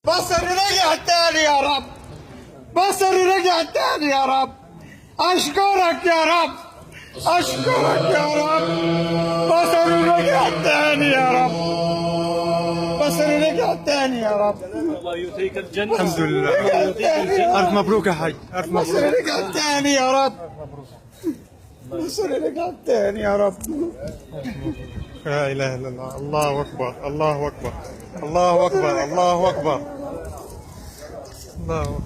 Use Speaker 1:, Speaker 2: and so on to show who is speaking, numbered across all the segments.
Speaker 1: بصري رجع تاني يا رب. بصري رجع تاني يا رب. أشكرك يا رب. أشكرك يا رب. بصري رجع تاني يا رب. بصري رجع تاني يا رب.
Speaker 2: الله يؤتيك الجنة.
Speaker 3: الحمد لله. ألف مبروك يا حاج. ألف مبروك.
Speaker 1: بصري رجع تاني يا رب. بصري رجع تاني يا رب.
Speaker 3: لا إله إلا الله. الله أكبر. الله أكبر. الله أكبر. الله أكبر. الله أكبر.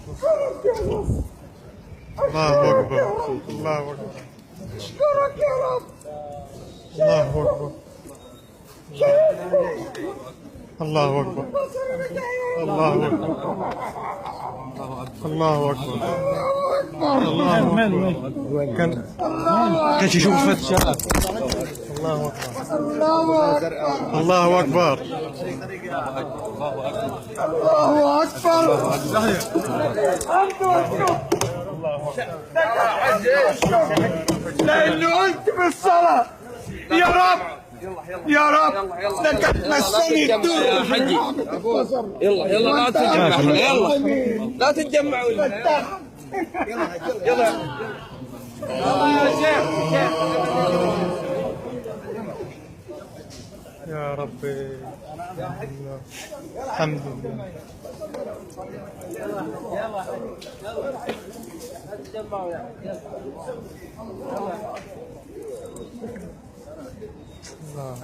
Speaker 3: الله أكبر. الله أكبر.
Speaker 1: أشكرك يا رب.
Speaker 3: الله أكبر. الله أكبر. الله أكبر. الله أكبر. كان يشوف فتشات. الله أكبر. الله أكبر.
Speaker 1: الله أكبر. لأنه قلت بالصلاة يا رب يا رب لك تمسني الدنيا
Speaker 2: يا حجي. يلا يلا لا تتجمعوا. يلا لا تتجمعوا. يلا يا شيخ.
Speaker 3: يا ربي. الحمد لله. الله.